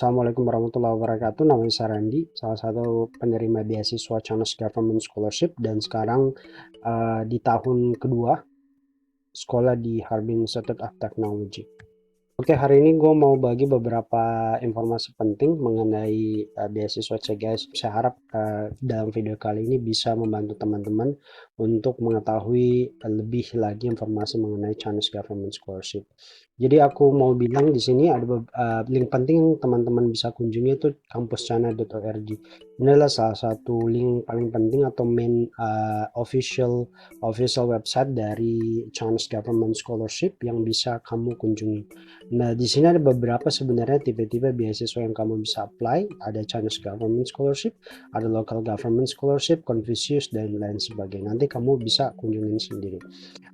Assalamualaikum warahmatullahi wabarakatuh. Nama saya Randy, salah satu penerima beasiswa Chinese Government Scholarship dan sekarang di tahun kedua sekolah di Harbin Institute of Technology. Oke, hari ini gue mau bagi beberapa informasi penting mengenai beasiswa CGS. Saya harap dalam video kali ini bisa membantu teman-teman untuk mengetahui lebih lagi informasi mengenai Chinese Government Scholarship. Jadi aku mau bilang di sini ada link penting yang teman-teman bisa kunjungi itu kampuschina.org. Ini adalah salah satu link paling penting atau main official website dari Chinese Government Scholarship yang bisa kamu kunjungi. Nah, di sini ada beberapa sebenarnya tipe-tipe beasiswa yang kamu bisa apply. Ada Chinese Government Scholarship, ada Local Government Scholarship, Confucius, dan lain sebagainya. Nanti kamu bisa kunjungin sendiri.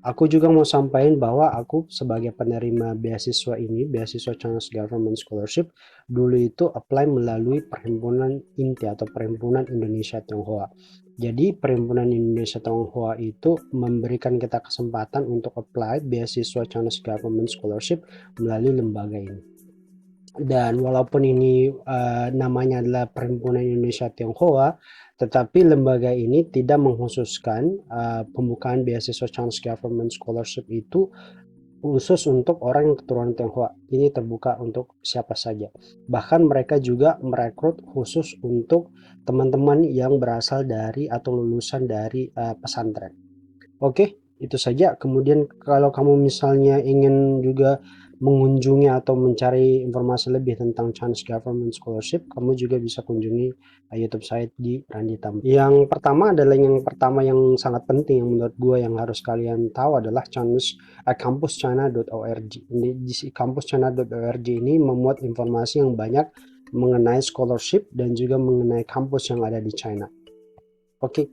Aku juga mau sampaikan bahwa aku sebagai penerima beasiswa ini, beasiswa Chinese Government Scholarship, dulu itu apply melalui Perhimpunan INTI atau Perhimpunan Indonesia Tionghoa. Jadi Perhimpunan Indonesia Tionghoa itu memberikan kita kesempatan untuk apply beasiswa Chinese Government Scholarship melalui lembaga ini. Dan walaupun ini namanya adalah Perhimpunan Indonesia Tionghoa, tetapi lembaga ini tidak mengkhususkan pembukaan beasiswa Chinese Government Scholarship itu khusus untuk orang yang keturunan Tionghoa. Ini terbuka untuk siapa saja. Bahkan mereka juga merekrut khusus untuk teman-teman yang berasal dari atau lulusan dari pesantren. Oke, itu saja. Kemudian kalau kamu misalnya ingin juga mengunjungi atau mencari informasi lebih tentang Chinese Government Scholarship, kamu juga bisa kunjungi YouTube saya di Randy Tam. Yang pertama yang sangat penting yang menurut gue yang harus kalian tahu adalah kampuschina.org. Di kampuschina.org ini memuat informasi yang banyak mengenai scholarship dan juga mengenai kampus yang ada di China. Oke,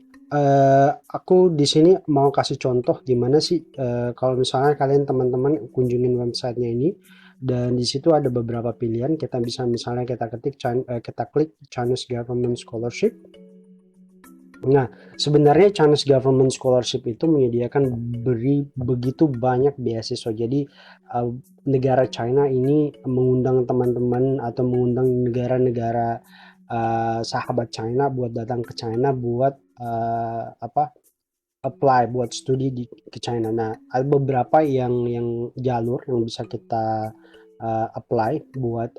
aku di sini mau kasih contoh gimana sih kalau misalnya kalian teman-teman kunjungin websitenya ini dan di situ ada beberapa pilihan. Kita bisa misalnya kita klik Chinese Government Scholarship. Nah, sebenarnya Chinese Government Scholarship itu menyediakan begitu banyak beasiswa. Jadi negara China ini mengundang teman-teman atau mengundang negara-negara sahabat China buat datang ke China buat apply buat studi ke China. Nah, ada beberapa yang jalur yang bisa kita apply buat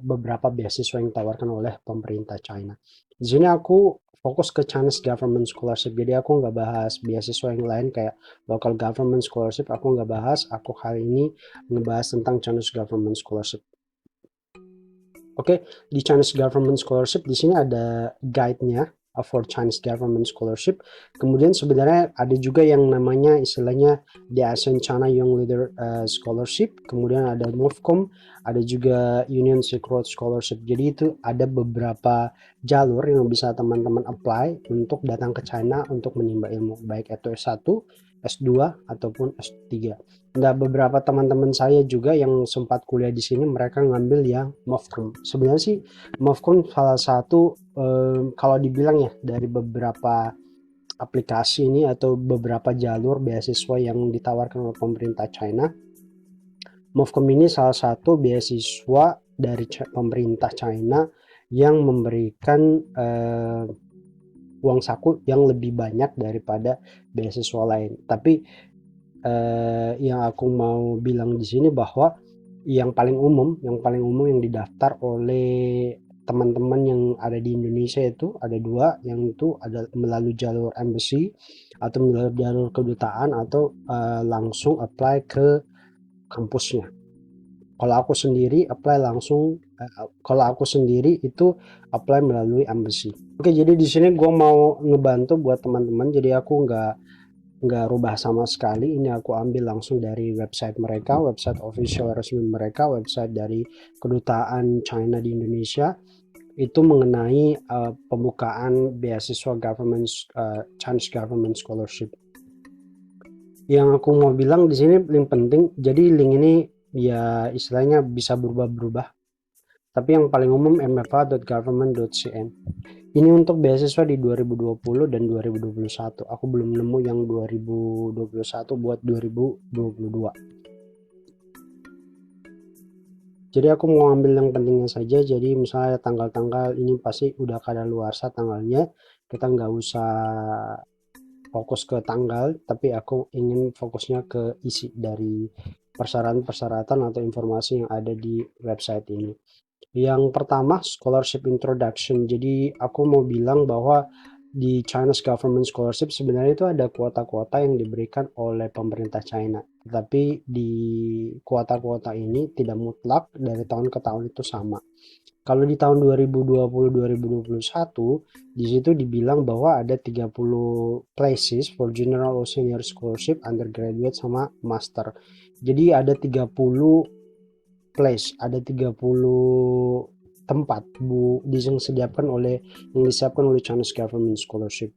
beberapa beasiswa yang ditawarkan oleh pemerintah China. Di sini aku fokus ke Chinese Government Scholarship, jadi aku nggak bahas beasiswa yang lain kayak Local Government Scholarship, aku nggak bahas. Aku kali ini ngebahas tentang Chinese Government Scholarship. Oke, di Chinese Government Scholarship di sini ada guide-nya for Chinese Government Scholarship. Kemudian sebenarnya ada juga yang namanya istilahnya the ASEAN China Young Leader Scholarship. Kemudian ada MOVCOM, ada juga Union Silk Road Scholarship. Jadi itu ada beberapa jalur yang bisa teman-teman apply untuk datang ke China untuk menimba ilmu, baik itu S1, S2 ataupun S3. Nah, beberapa teman-teman saya juga yang sempat kuliah di sini mereka ngambil yang MOVCOM. Sebenarnya sih MOVCOM salah satu kalau dibilang ya dari beberapa aplikasi ini atau beberapa jalur beasiswa yang ditawarkan oleh pemerintah China. MOVCOM ini salah satu beasiswa dari pemerintah China yang memberikan uang saku yang lebih banyak daripada beasiswa lain. Tapi yang aku mau bilang di sini bahwa yang paling umum yang didaftar oleh teman-teman yang ada di Indonesia itu ada dua, yang itu ada melalui jalur embassy atau melalui jalur kedutaan atau langsung apply ke kampusnya. Kalau aku sendiri itu apply melalui embassy. Oke, jadi di sini gue mau ngebantu buat teman-teman, jadi aku nggak rubah sama sekali. Ini aku ambil langsung dari website mereka, website official resmi mereka, website dari kedutaan China di Indonesia itu mengenai pembukaan beasiswa Chinese Government Scholarship. Yang aku mau bilang di sini link penting. Jadi link ini ya istilahnya bisa berubah-berubah. Tapi yang paling umum mfa.government.cn. Ini untuk beasiswa di 2020 dan 2021. Aku belum nemu yang 2021 buat 2022. Jadi aku mau ambil yang pentingnya saja. Jadi misalnya tanggal-tanggal ini pasti udah kadaluarsa tanggalnya. Kita nggak usah fokus ke tanggal, tapi aku ingin fokusnya ke isi dari persyaratan-persyaratan atau informasi yang ada di website ini. Yang pertama, scholarship introduction. Jadi aku mau bilang bahwa di China's government scholarship sebenarnya itu ada kuota-kuota yang diberikan oleh pemerintah China. Tetapi di kuota-kuota ini tidak mutlak, dari tahun ke tahun itu sama. Kalau di tahun 2020-2021, di situ dibilang bahwa ada 30 places for general or senior scholarship, undergraduate sama master. Jadi ada 30 place, ada 30 tempat yang disiapkan oleh Chinese government scholarship.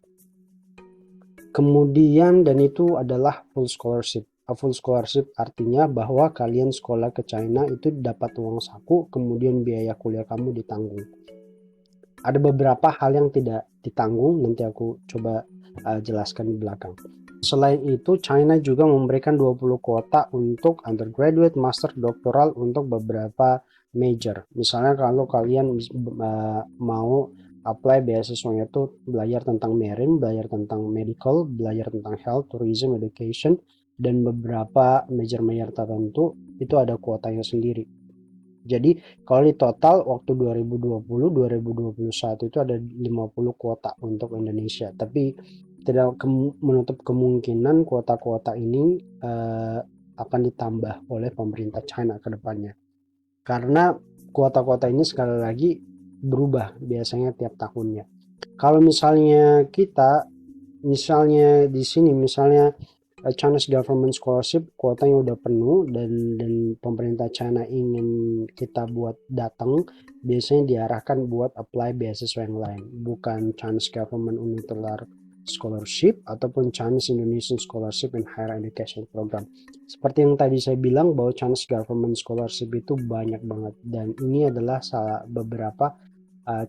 Kemudian dan itu adalah full scholarship. Full scholarship artinya bahwa kalian sekolah ke China itu dapat uang saku, kemudian biaya kuliah kamu ditanggung. Ada beberapa hal yang tidak ditanggung, nanti aku coba jelaskan di belakang. Selain itu, China juga memberikan 20 kuota untuk undergraduate, master, doktoral untuk beberapa major. Misalnya kalau kalian mau apply beasiswanya itu belajar tentang marine, belajar tentang medical, belajar tentang health, tourism, education, dan beberapa major-major tertentu itu ada kuotanya sendiri. Jadi kalau di total waktu 2020-2021 itu ada 50 kuota untuk Indonesia. Tapi tidak menutup kemungkinan kuota-kuota ini akan ditambah oleh pemerintah China ke depannya. Karena kuota-kuota ini sekali lagi berubah biasanya tiap tahunnya. Kalau misalnya misalnya di sini misalnya Chinese government scholarship kuotanya udah penuh dan pemerintah China ingin kita buat datang, biasanya diarahkan buat apply beasiswa yang lain, bukan Chinese government universal scholarship ataupun Chinese Indonesian scholarship in higher education program. Seperti yang tadi saya bilang bahwa Chinese government scholarship itu banyak banget, dan ini adalah beberapa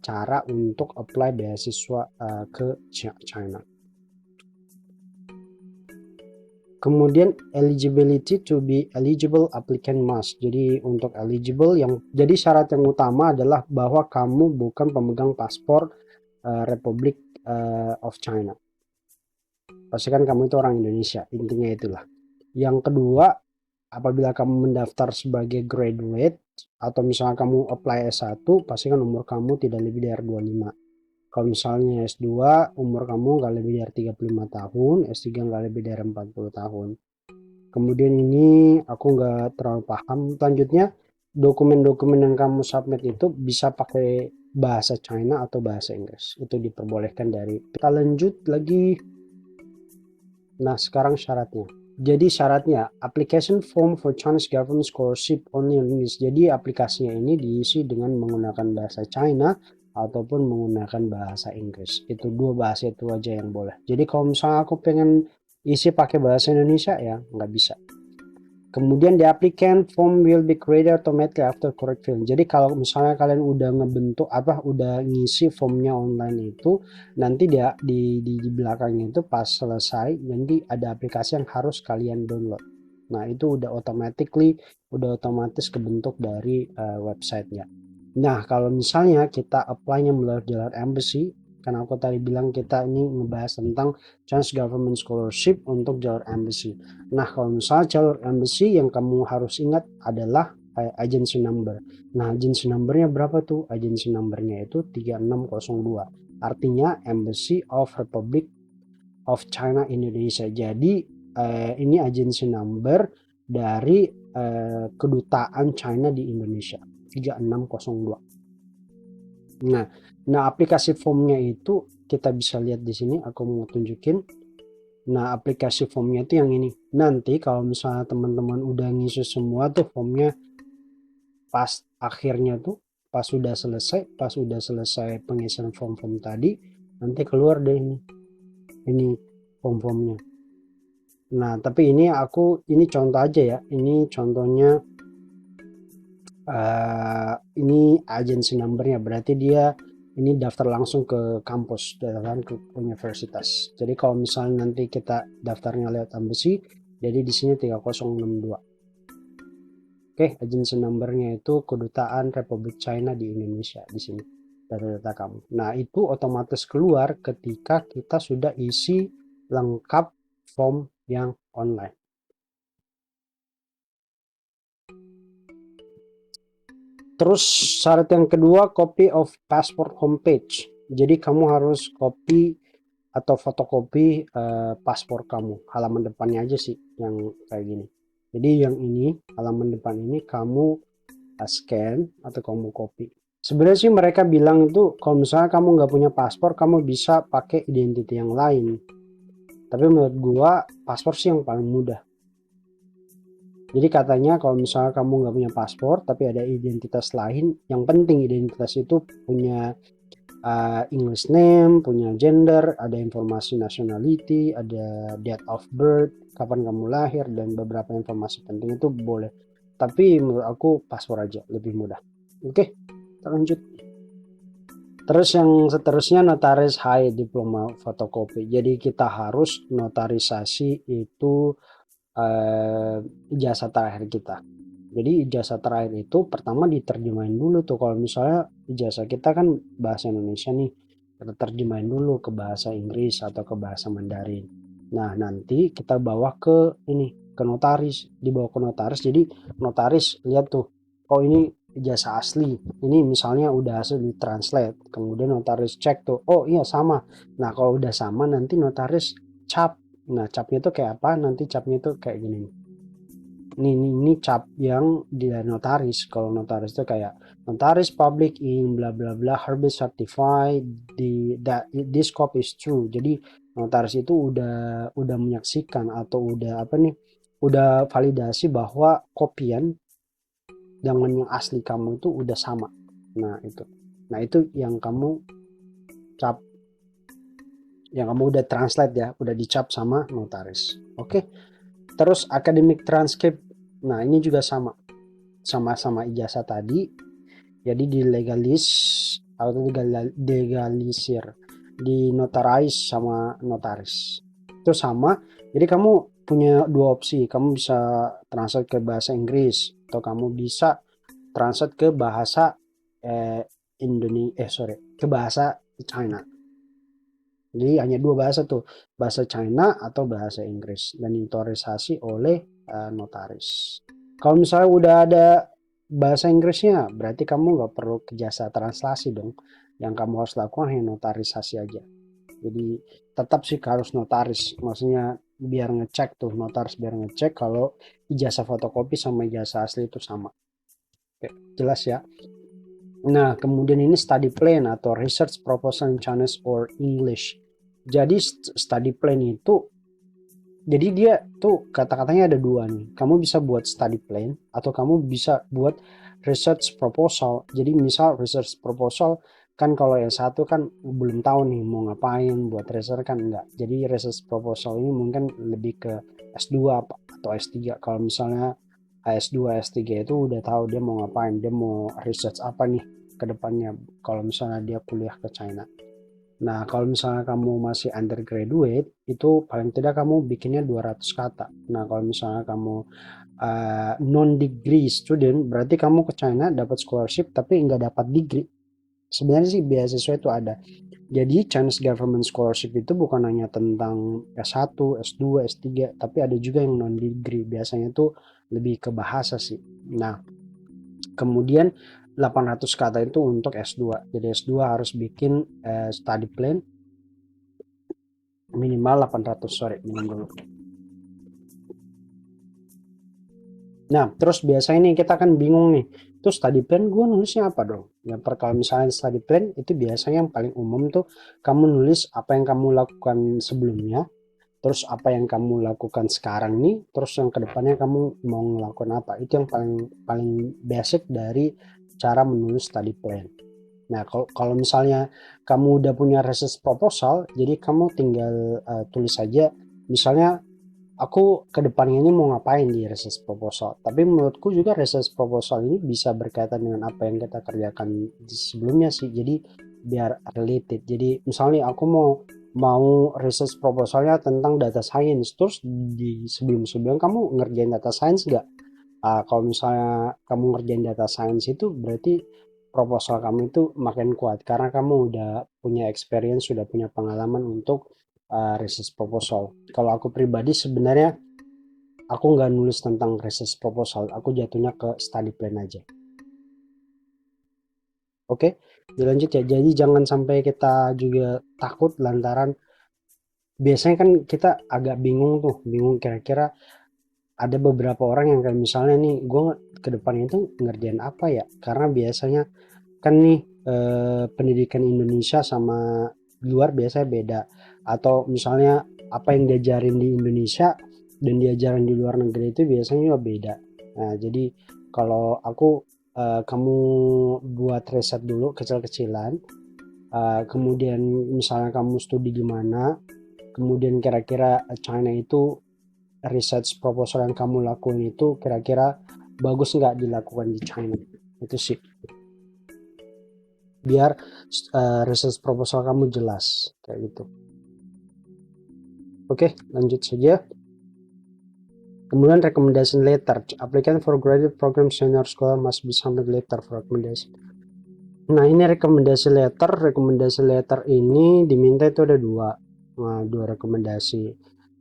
cara untuk apply beasiswa ke China. Kemudian eligibility to be eligible applicant must. Jadi untuk eligible jadi syarat yang utama adalah bahwa kamu bukan pemegang paspor Republic of China. Pastikan kamu itu orang Indonesia, intinya itulah. Yang kedua, apabila kamu mendaftar sebagai graduate atau misalnya kamu apply S1, pastikan umur kamu tidak lebih dari 25. Kalau misalnya S2, umur kamu nggak lebih dari 35 tahun, S3 nggak lebih dari 40 tahun. Kemudian ini aku nggak terlalu paham. Selanjutnya, dokumen-dokumen yang kamu submit itu bisa pakai bahasa China atau bahasa Inggris. Itu diperbolehkan dari. Kita lanjut lagi. Nah, sekarang syaratnya. Jadi syaratnya, application form for Chinese government scholarship only in English. Jadi aplikasinya ini diisi dengan menggunakan bahasa China ataupun menggunakan bahasa Inggris. Itu dua bahasa itu aja yang boleh. Jadi kalau misalnya aku pengen isi pakai bahasa Indonesia ya nggak bisa. Kemudian the applicant form will be created automatically after correct filling. Jadi kalau misalnya kalian udah udah ngisi formnya online itu, nanti dia di belakangnya itu pas selesai nanti ada aplikasi yang harus kalian download. Nah, itu udah otomatis kebentuk dari websitenya. Nah, kalau misalnya kita apply-nya melalui jalur embassy, karena aku tadi bilang kita ini ngebahas tentang Chinese government scholarship untuk jalur embassy. Nah, kalau misalnya jalur embassy yang kamu harus ingat adalah agency number. Nah, agency numbernya berapa tuh? Agency numbernya itu 3602. Artinya Embassy of Republic of China Indonesia. Jadi ini agency number dari kedutaan China di Indonesia 3602. Nah, aplikasi formnya itu kita bisa lihat di sini. Aku mau tunjukin. Nah, aplikasi formnya itu yang ini. Nanti kalau misalnya teman-teman udah ngisi semua tuh formnya, pas akhirnya tuh, pas sudah selesai pengisian form-form tadi, nanti keluar deh ini form-formnya. Nah, tapi ini contoh aja ya. Ini contohnya ini agency numbernya, berarti dia ini daftar langsung ke kampus dan ke universitas. Jadi kalau misalnya nanti kita daftarnya lewat embassy, jadi di sini 3062. Oke, agency number-nya itu Kedutaan Republik China di Indonesia di sini data-data kamu. Nah, itu otomatis keluar ketika kita sudah isi lengkap form yang online. Terus syarat yang kedua, copy of passport homepage. Jadi kamu harus copy atau fotokopi paspor kamu. Halaman depannya aja sih yang kayak gini. Jadi yang ini, halaman depan ini kamu scan atau kamu copy. Sebenarnya sih mereka bilang itu kalau misalnya kamu nggak punya paspor, kamu bisa pakai identity yang lain. Tapi menurut gua paspor sih yang paling mudah. Jadi katanya kalau misalnya kamu nggak punya paspor tapi ada identitas lain, yang penting identitas itu punya English name, punya gender, ada informasi nationality, ada date of birth, kapan kamu lahir, dan beberapa informasi penting itu boleh. Tapi menurut aku paspor aja lebih mudah. Oke, kita lanjut. Terus yang seterusnya notaris high diploma fotokopi. Jadi kita harus notarisasi itu ijazah terakhir kita. Jadi ijazah terakhir itu pertama diterjemahin dulu tuh. Kalau misalnya ijazah kita kan bahasa Indonesia nih, kita terjemahin dulu ke bahasa Inggris atau ke bahasa Mandarin. Nah, nanti kita bawa ke ini, ke notaris, dibawa ke notaris. Jadi notaris lihat tuh, oh ini ijazah asli. Ini misalnya udah hasil ditranslate. Kemudian notaris cek tuh, oh iya sama. Nah, kalau udah sama nanti notaris cap. Nah, capnya tuh kayak apa? Nanti capnya tuh kayak gini. Ini cap yang di notaris. Kalau notaris itu kayak notaris public in bla bla bla Herbis certified that this copy is true. Jadi notaris itu udah menyaksikan atau udah apa nih? Udah validasi bahwa kopian dengan yang asli kamu itu udah sama. Nah, itu. Nah, itu yang kamu cap, yang kamu udah translate ya, udah dicap sama notaris. Oke. Terus academic transcript. Nah, ini juga sama ijazah tadi. Jadi dilegalis atau digalisir, dinotarize sama notaris. Itu sama. Jadi kamu punya dua opsi. Kamu bisa translate ke bahasa Inggris atau kamu bisa translate ke bahasa ke bahasa China. Jadi hanya dua bahasa tuh, bahasa China atau bahasa Inggris, dan dinotarisasi oleh notaris. Kalau misalnya udah ada bahasa Inggrisnya, berarti kamu nggak perlu ke jasa translasi dong. Yang kamu harus lakukan hanya notarisasi aja. Jadi tetap sih harus notaris, maksudnya biar ngecek tuh, notaris biar ngecek kalau ijazah fotokopi sama ijazah asli itu sama. Oke, jelas ya. Nah, kemudian ini study plan atau research proposal in Chinese or English. Jadi study plan itu, jadi dia tuh kata-katanya ada dua nih. Kamu bisa buat study plan atau kamu bisa buat research proposal. Jadi misal research proposal kan kalau yang satu kan belum tahu nih mau ngapain buat research kan enggak. Jadi research proposal ini mungkin lebih ke S2 atau S3. Kalau misalnya S2, S3 itu udah tahu dia mau ngapain, dia mau research apa nih ke depannya kalau misalnya dia kuliah ke China. Nah, kalau misalnya kamu masih undergraduate, itu paling tidak kamu bikinnya 200 kata. Nah, kalau misalnya kamu non-degree student, berarti kamu ke China dapat scholarship tapi nggak dapat degree. Sebenarnya sih beasiswa itu ada. Jadi Chinese Government Scholarship itu bukan hanya tentang S1, S2, S3, tapi ada juga yang non-degree. Biasanya itu lebih ke bahasa sih. Nah, kemudian 800 kata itu untuk S2. Jadi S2 harus bikin study plan minimal 800, minum dulu. Nah, terus biasanya nih kita kan bingung nih, terus study plan gue nulisnya apa dong? Ya, kalau misalnya study plan itu biasanya yang paling umum tuh kamu nulis apa yang kamu lakukan sebelumnya, terus apa yang kamu lakukan sekarang nih, terus yang kedepannya kamu mau ngelakuin apa. Itu yang paling basic dari cara menulis study plan. Nah, kalau misalnya kamu udah punya research proposal, jadi kamu tinggal tulis saja, misalnya aku kedepannya ini mau ngapain di research proposal. Tapi menurutku juga research proposal ini bisa berkaitan dengan apa yang kita kerjakan sebelumnya sih. Jadi biar related. Jadi misalnya aku mau research proposalnya tentang data science, terus di sebelum kamu ngerjain data science nggak? Kalau misalnya kamu ngerjain data science itu berarti proposal kamu itu makin kuat karena kamu udah punya experience, sudah punya pengalaman untuk research proposal. Kalau aku pribadi sebenarnya aku nggak nulis tentang research proposal, aku jatuhnya ke study plan aja. Oke, dilanjut ya. Jadi jangan sampai kita juga takut lantaran biasanya kan kita agak bingung tuh, bingung kira-kira ada beberapa orang yang kayak misalnya nih, gue ke depannya itu ngerjain apa ya? Karena biasanya kan nih pendidikan Indonesia sama luar biasanya beda. Atau misalnya apa yang diajarin di Indonesia dan diajarin di luar negeri itu biasanya juga beda. Nah, jadi kalau aku kamu buat riset dulu kecil-kecilan, kemudian misalnya kamu studi di mana, kemudian kira-kira China itu research proposal yang kamu lakuin itu kira-kira bagus nggak dilakukan di China. Itu sih biar research proposal kamu jelas kayak gitu. Oke, lanjut saja. Kemudian recommendation letter. Applicant for graduate program senior scholar must be submit letter for recommendation. Nah, ini recommendation letter. Recommendation letter ini diminta itu ada dua rekomendasi.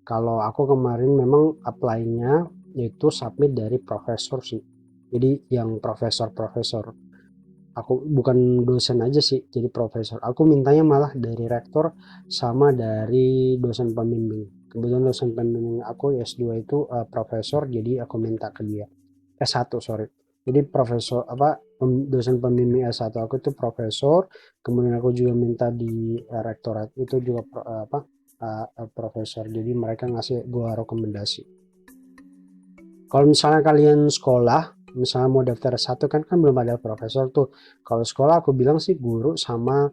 Kalau aku kemarin memang apply-nya itu submit dari profesor sih. Jadi yang profesor-profesor. Aku bukan dosen aja sih, jadi profesor. Aku mintanya malah dari rektor sama dari dosen pembimbing. Kebetulan dosen pembimbing aku S2 itu profesor, jadi aku minta ke dia. S1, sorry. Jadi profesor apa dosen pembimbing S1 aku itu profesor, kemudian aku juga minta di rektorat itu juga profesor. Jadi mereka ngasih gua rekomendasi. Kalau misalnya kalian sekolah, misalnya mau daftar S1 kan belum ada profesor tuh. Kalau sekolah aku bilang sih guru sama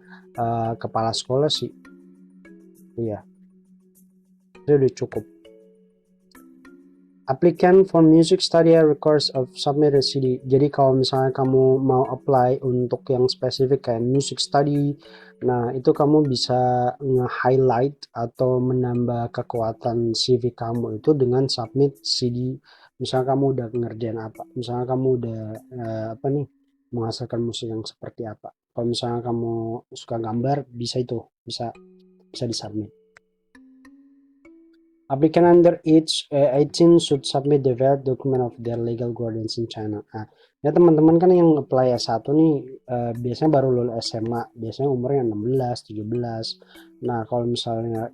kepala sekolah sih. Iya, itu udah cukup. Applicant for music study requires of submit a CD. Jadi kalau misalnya kamu mau apply untuk yang spesifik kayak music study, nah itu kamu bisa nge-highlight atau menambah kekuatan CV kamu itu dengan submit CD. Misalnya kamu udah ngerjain apa, misalnya kamu udah apa nih menghasilkan musik yang seperti apa. Kalau misalnya kamu suka gambar, bisa itu, bisa disubmit. Applicant under age 18 should submit the valid document of their legal guardians in China. Nah, ya teman-teman kan yang apply S1 nih biasanya baru lulus SMA, biasanya umurnya 16, 17. Nah, kalau misalnya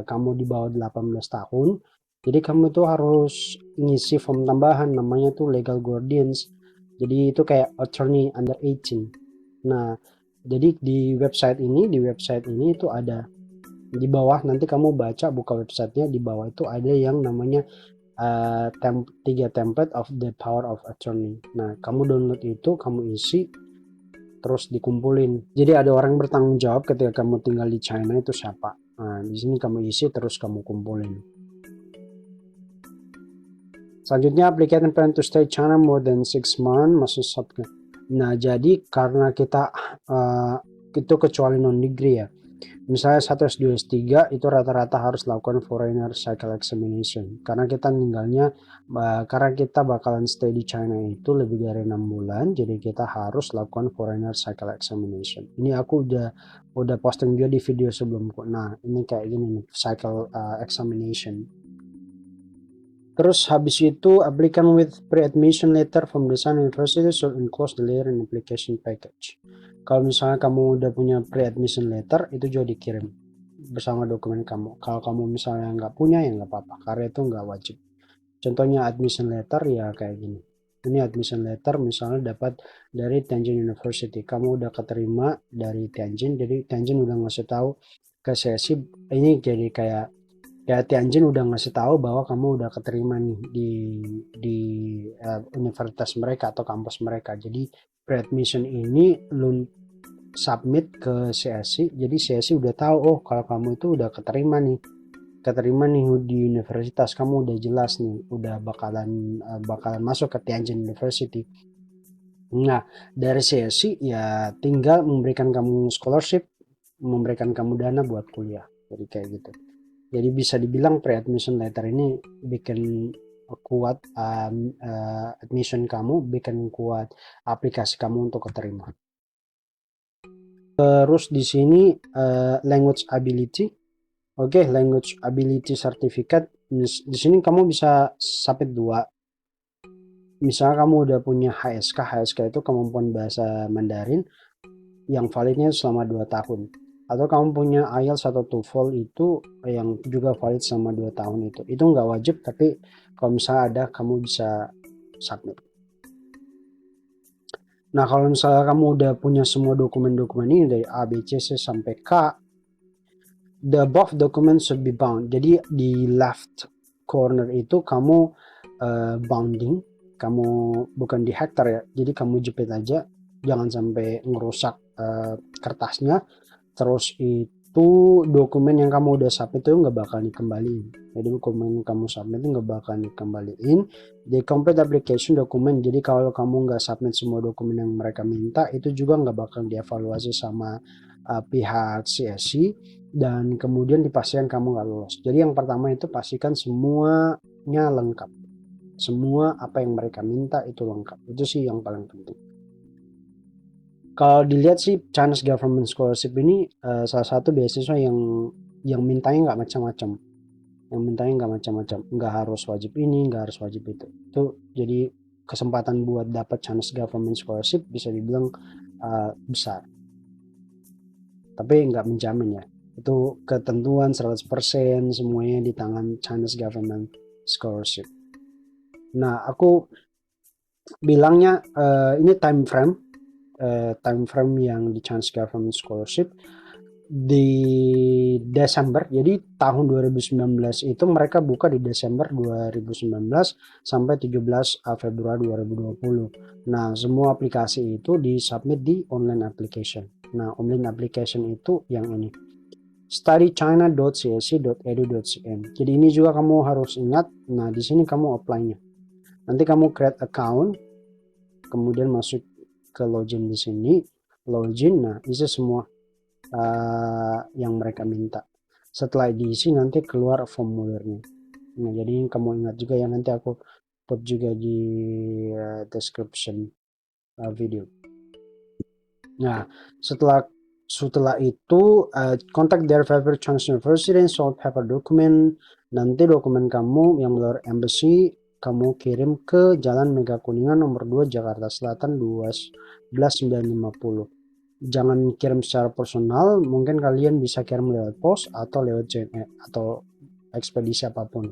kamu di bawah 18 tahun, jadi kamu tuh harus ngisi form tambahan namanya tuh legal guardians. Jadi itu kayak attorney under 18. Nah, jadi di website ini itu ada di bawah, nanti kamu buka websitenya, di bawah itu ada yang namanya 3 template of the power of attorney. Nah, kamu download itu, kamu isi, terus dikumpulin. Jadi ada orang bertanggung jawab ketika kamu tinggal di China itu siapa. Nah, di sini kamu isi, terus kamu kumpulin. Selanjutnya, applicant plan to stay China more than 6 months masuk subject. Nah, jadi karena kita itu kecuali non degree ya. Misalnya 1 S2 S3 itu rata-rata harus lakukan foreigner cycle examination karena kita karena kita bakalan stay di China itu lebih dari 6 bulan, jadi kita harus lakukan foreigner cycle examination. Ini aku udah posting juga di video sebelumku. Nah, ini kayak gini nih, cycle examination. Terus habis itu applicant with pre-admission letter from the Sun University should enclose the letter in application package. Kalau misalnya kamu udah punya pre-admission letter, itu juga dikirim bersama dokumen kamu. Kalau kamu misalnya nggak punya, ya nggak apa-apa, karena itu nggak wajib. Contohnya admission letter ya kayak gini. Ini admission letter misalnya dapat dari Tianjin University. Kamu udah keterima dari Tianjin, jadi Tianjin udah ngasih tahu ke sesi ini, jadi kayak Tianjin udah ngasih tahu bahwa kamu udah keterima nih di universitas mereka atau kampus mereka. Jadi pre-admission ini lu submit ke CSI, jadi CSI udah tahu kalau kamu itu udah keterima nih di universitas, kamu udah jelas nih udah bakalan masuk ke Tianjin University. Nah, dari CSI ya tinggal memberikan kamu scholarship, memberikan kamu dana buat kuliah. Jadi kayak gitu. Jadi bisa dibilang pre-admission letter ini bikin kuat admission kamu, bikin kuat aplikasi kamu untuk keterima. Terus di sini language ability. Oke, language ability certificate. Di sini kamu bisa submit 2. Misalnya kamu udah punya HSK itu kemampuan bahasa Mandarin yang validnya selama 2 tahun. Atau kamu punya IELTS atau TOEFL itu yang juga valid selama 2 tahun itu. Itu nggak wajib, tapi kalau misalnya ada, kamu bisa submit. Nah, kalau misalnya kamu udah punya semua dokumen-dokumen ini dari A, B, C, C sampai K, the above document should be bound. Jadi di left corner itu kamu bounding, kamu bukan di hektar ya, jadi kamu jepit aja, jangan sampai ngerusak kertasnya. Terus itu dokumen yang kamu udah submit itu nggak bakal dikembaliin. Jadi dokumen yang kamu submit itu nggak bakal dikembaliin. Di complete application dokumen, jadi kalau kamu nggak submit semua dokumen yang mereka minta, itu juga nggak bakal dievaluasi sama pihak CSC, dan kemudian dipastikan kamu nggak lolos. Jadi yang pertama itu pastikan semuanya lengkap. Semua apa yang mereka minta itu lengkap. Itu sih yang paling penting. Kalau dilihat sih Chinese Government Scholarship ini salah satu beasiswa yang mintanya nggak macam-macam. Yang mintanya nggak macam-macam. Nggak harus wajib ini, nggak harus wajib itu. Itu jadi kesempatan buat dapat Chinese Government Scholarship bisa dibilang besar. Tapi nggak menjamin ya. Itu ketentuan 100% semuanya di tangan Chinese Government Scholarship. Nah, aku bilangnya ini time frame yang di Chinese Government Scholarship di Desember. Jadi tahun 2019 itu mereka buka di Desember 2019 sampai 17 Februari 2020. Nah, semua aplikasi itu disubmit di online application. Nah, online application itu yang ini, studychina.csc.edu.cn. Jadi ini juga kamu harus ingat. Nah, di sini kamu apply-nya. Nanti kamu create account, kemudian masuk ke login di sini, login. Nah, isi semua yang mereka minta. Setelah diisi nanti keluar formulirnya. Nah, jadi kamu ingat juga ya, nanti aku put juga di description video. Nah, setelah itu contact their favorite Chinese university and salt paper document. Nanti dokumen kamu yang melalui embassy kamu kirim ke Jalan Mega Kuningan nomor 2 Jakarta Selatan 12950. Jangan kirim secara personal, mungkin kalian bisa kirim lewat pos atau lewat JNE atau ekspedisi apapun.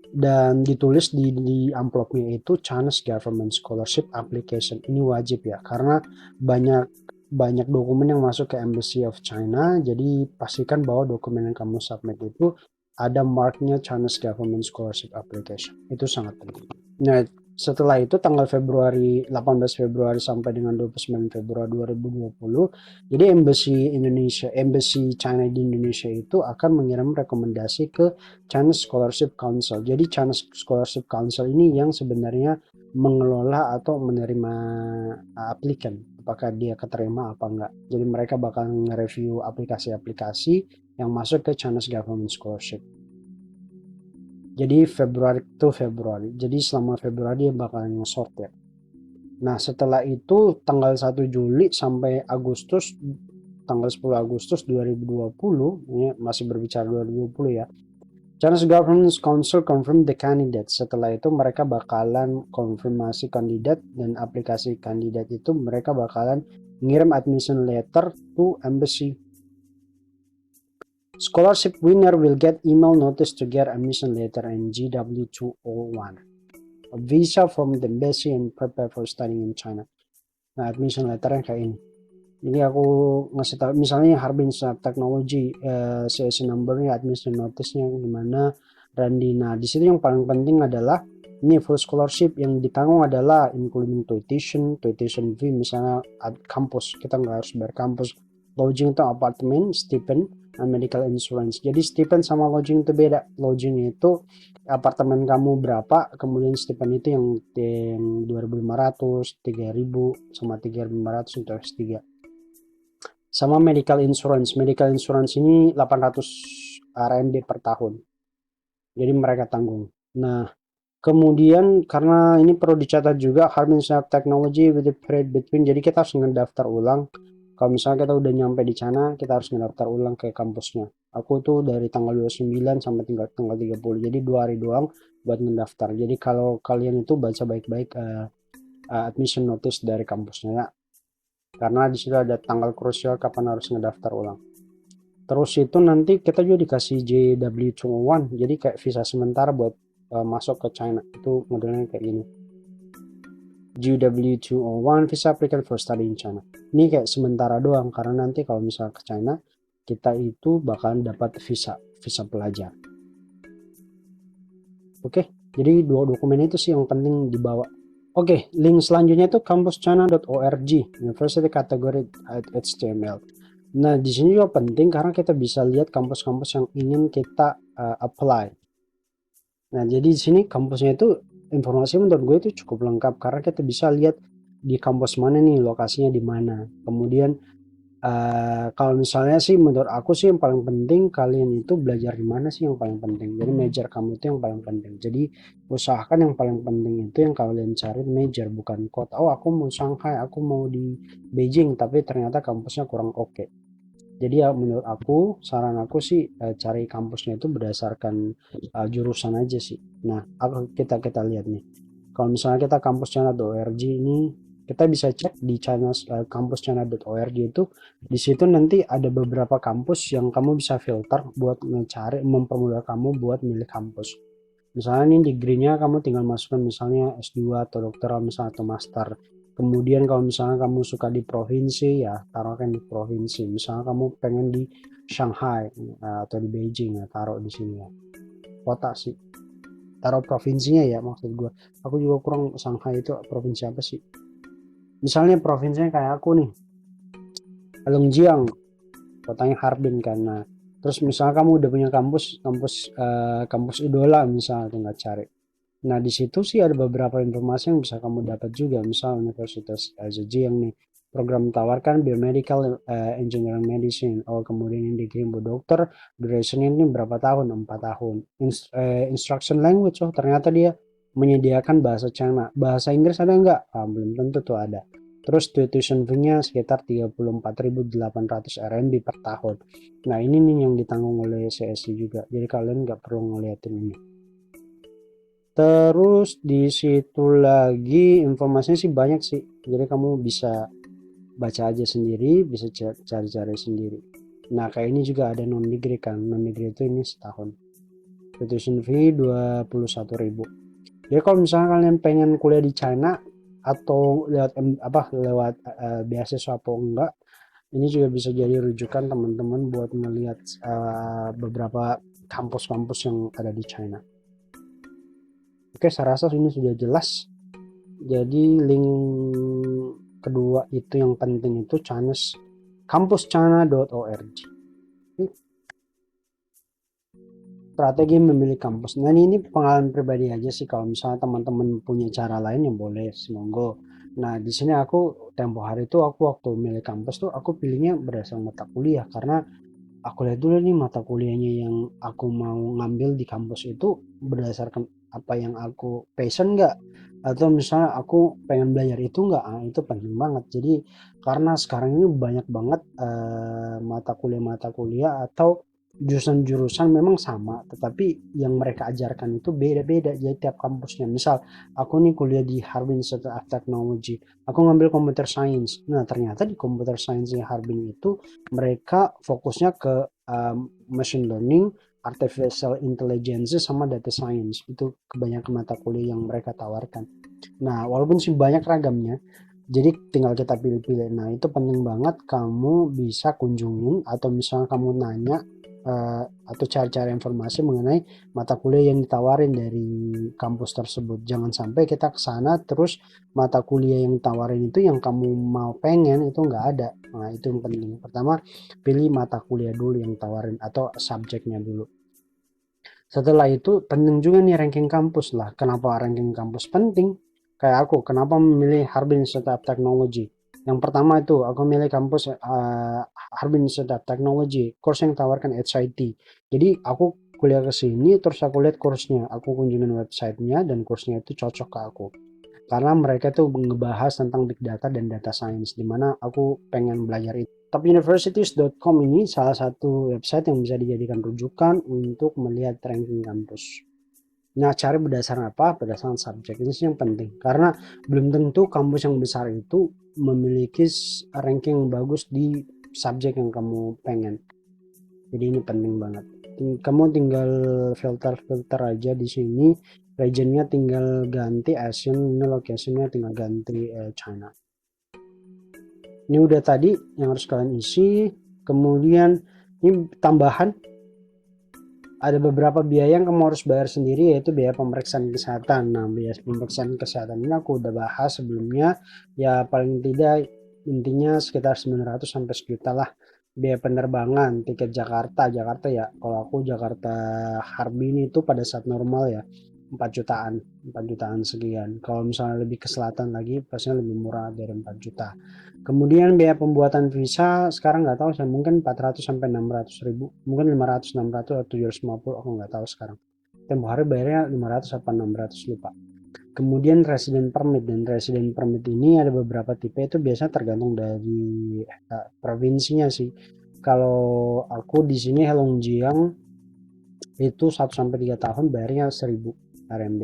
Dan ditulis di amplopnya itu Chinese Government Scholarship Application. Ini wajib ya, karena banyak dokumen yang masuk ke Embassy of China. Jadi pastikan bahwa dokumen yang kamu submit itu ada marknya Chinese Government Scholarship Application. Itu sangat penting. Nah, setelah itu tanggal 18 Februari sampai dengan 29 Februari 2020, jadi Embassy China di Indonesia itu akan mengirim rekomendasi ke Chinese Scholarship Council. Jadi Chinese Scholarship Council ini yang sebenarnya mengelola atau menerima applicant, apakah dia keterima apa enggak. Jadi mereka bakal nge-review aplikasi-aplikasi yang masuk ke Chinese Government Scholarship. Jadi Februari. Jadi selama Februari dia bakal nge-sort ya. Nah, setelah itu tanggal 1 Juli sampai Agustus, tanggal 10 Agustus 2020, ini masih berbicara 2020 ya. Chinese Government Council confirm the candidate. Setelah itu mereka bakalan konfirmasi kandidat, dan aplikasi kandidat itu mereka bakalan ngirim admission letter to embassy. Scholarship winner will get email notice to get admission letter and GW201. A visa from the embassy and prepare for studying in China. Nah, admission letternya kayak ini. Jadi aku ngasih tahu, misalnya Harbin Technology, CSC numbernya, admission notice-nya gimana, Randy. Nah, di sini yang paling penting adalah ini full scholarship yang ditanggung adalah including tuition fee, misalnya kampus, kita nggak harus bayar kampus, lodging atau apartemen, stipend, dan medical insurance. Jadi stipend sama lodging itu beda. Lodging itu apartemen kamu berapa, kemudian stipend itu yang 2.500, 3.000 sama 3.500 untuk S3. Sama medical insurance ini 800 RMB per tahun. Jadi mereka tanggung. Nah, Kemudian karena ini perlu dicatat juga, Harbin Institute of Technology with the period between, jadi kita harus ngedaftar ulang. Kalau misalnya kita udah nyampe di sana, kita harus ngedaftar ulang ke kampusnya. Aku tuh dari tanggal 29 sampai tanggal 30, jadi 2 hari doang buat ngedaftar. Jadi kalau kalian itu baca baik-baik admission notice dari kampusnya ya, karena di situ ada tanggal krusial kapan harus ngedaftar ulang. Terus itu nanti kita juga dikasih JW201, jadi kayak visa sementara buat masuk ke China. Itu modelnya kayak gini. JW201 visa applicant for study in China. Ini kayak sementara doang, karena nanti kalau misalnya ke China, kita itu bakalan dapat visa pelajar. Oke, jadi dua dokumen itu sih yang penting dibawa. Oke, link selanjutnya itu campuschina.org, University Category HTML. Nah, di sini juga penting karena kita bisa lihat kampus-kampus yang ingin kita apply. Nah, jadi di sini kampusnya itu informasi menurut gue itu cukup lengkap karena kita bisa lihat di kampus mana nih, lokasinya di mana. Kemudian kalau misalnya sih menurut aku sih yang paling penting kalian itu belajar di mana sih yang paling penting. Jadi major kamu itu yang paling penting. Jadi usahakan yang paling penting itu yang kalian cari major, bukan kota. Oh, aku mau Shanghai, aku mau di Beijing, tapi ternyata kampusnya kurang oke. Jadi ya menurut aku, saran aku sih cari kampusnya itu berdasarkan jurusan aja sih. Nah, kita lihat nih. Kalau misalnya kita kampuschina.org ini, kita bisa cek di kampuschina.org itu, di situ nanti ada beberapa kampus yang kamu bisa filter buat mencari, mempermudah kamu buat milih kampus. Misalnya nih degree-nya kamu tinggal masukkan misalnya S2 atau doktoral misalnya atau master. Kemudian kalau misalnya kamu suka di provinsi ya taruhkan di provinsi. Misalnya kamu pengen di Shanghai atau di Beijing ya taruh di sini ya. Kota sih. Taruh provinsinya ya maksud gue. Aku juga kurang Shanghai itu provinsi apa sih. Misalnya provinsinya kayak aku nih. Longjiang. Kotanya Harbin karena terus misalnya kamu udah punya kampus idola misalnya tinggal cari. Nah, di situ sih ada beberapa informasi yang bisa kamu dapat juga. Misal Universitas Zhejiang nih, program tawarkan biomedical engineering medicine. Oh, kemudian yang degree dokter, duration ini berapa tahun? 4 tahun. Instruction language, oh ternyata dia menyediakan bahasa China. Bahasa Inggris ada nggak? Belum tentu tuh ada. Terus tuition fee-nya sekitar 34.800 RMB per tahun. Nah, ini nih yang ditanggung oleh CSI juga. Jadi kalian nggak perlu ngeliatin ini. Terus di situ lagi informasinya sih banyak sih. Jadi kamu bisa baca aja sendiri, bisa cari-cari sendiri. Nah, kayak ini juga ada non degree kan. Non degree itu ini setahun. Tuition fee 21.000. Jadi kalau misalnya kalian pengen kuliah di China atau lewat beasiswa apa enggak, ini juga bisa jadi rujukan teman-teman buat melihat beberapa kampus-kampus yang ada di China. Oke, saya rasa ini sudah jelas. Jadi link kedua itu yang penting itu kampuschina.org. Strategi memilih kampus. Nah, ini pengalaman pribadi aja sih. Kalau misalnya teman-teman punya cara lain yang boleh, semoga. Nah, di sini aku tempo hari itu aku waktu milih kampus tuh aku pilihnya berdasarkan mata kuliah karena aku lihat dulu nih mata kuliahnya yang aku mau ngambil di kampus itu berdasarkan apa yang aku passion nggak, atau misalnya aku pengen belajar itu nggak, itu penting banget. Jadi karena sekarang ini banyak banget mata kuliah atau jurusan-jurusan memang sama tetapi yang mereka ajarkan itu beda-beda jadi tiap kampusnya. Misal aku nih kuliah di Harbin Institute of Technology, aku ngambil computer science. Nah, ternyata di computer science di Harbin itu mereka fokusnya ke machine learning, artificial intelligence, sama data science. Itu kebanyakan mata kuliah yang mereka tawarkan. Nah, walaupun sih banyak ragamnya, jadi tinggal kita pilih-pilih. Nah, itu penting banget kamu bisa kunjungin atau misalnya kamu nanya atau cari-cari informasi mengenai mata kuliah yang ditawarin dari kampus tersebut. Jangan sampai kita ke sana terus mata kuliah yang ditawarin itu yang kamu mau pengen itu nggak ada. Nah, itu yang penting. Pertama, pilih mata kuliah dulu yang tawarin atau subjeknya dulu. Setelah itu penting juga nih ranking kampus lah. Kenapa ranking kampus penting? Kayak aku, kenapa memilih Harbin Institute of Technology? Yang pertama itu aku milih kampus Harbin Institute of Technology, course yang tawarkan HIT. Jadi aku kuliah ke sini, terus aku lihat kursnya, aku kunjungin websitenya dan kursnya itu cocok ke aku. Karena mereka tuh ngebahas tentang big data dan data science, di mana aku pengen belajar itu. Topuniversities.com ini salah satu website yang bisa dijadikan rujukan untuk melihat ranking kampus. Nah, cari berdasarkan apa? Berdasarkan subjek. Ini sih yang penting. Karena belum tentu kampus yang besar itu memiliki ranking yang bagus di subjek yang kamu pengen. Jadi ini penting banget. Kamu tinggal filter-filter aja di sini. Regionnya tinggal ganti Asian, ini locationnya tinggal ganti China. Ini udah tadi yang harus kalian isi. Kemudian ini tambahan, ada beberapa biaya yang kamu harus bayar sendiri, yaitu biaya pemeriksaan kesehatan. Nah, biaya pemeriksaan kesehatan ini aku udah bahas sebelumnya. Ya paling tidak intinya sekitar 900 sampai sejuta lah. Biaya penerbangan, tiket Jakarta ya. Kalau aku Jakarta Harbin itu pada saat normal ya 4 jutaan, 4 jutaan sekian. Kalau misalnya lebih ke selatan lagi pastinya lebih murah dari 4 juta. Kemudian biaya pembuatan visa sekarang nggak tahu, saya mungkin 400 sampai 600 ribu, mungkin 500, 600 atau 750, aku nggak tahu sekarang. Tempo hari bayarnya 500 atau 600, lupa. Kemudian resident permit, dan resident permit ini ada beberapa tipe, itu biasanya tergantung dari provinsinya sih. Kalau aku di sini Heilongjiang itu 1 sampai 3 tahun bayarnya 1000 RMB.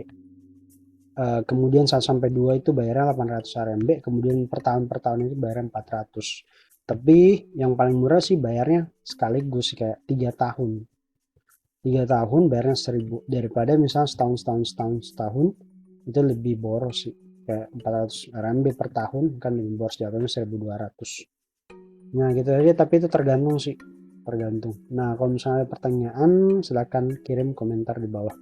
Kemudian 1 sampai 2 itu bayarnya 800 RMB, kemudian per tahun itu bayarnya 400. Tapi yang paling murah sih bayarnya sekaligus kayak 3 tahun. 3 tahun bayarnya 1000, daripada misalnya setahun itu lebih boros sih. Kayak 400 RMB per tahun kan lebih boros, jatuhnya 1200. Nah, gitu aja, tapi itu tergantung sih. Tergantung. Nah, kalau misalnya ada pertanyaan, silakan kirim komentar di bawah.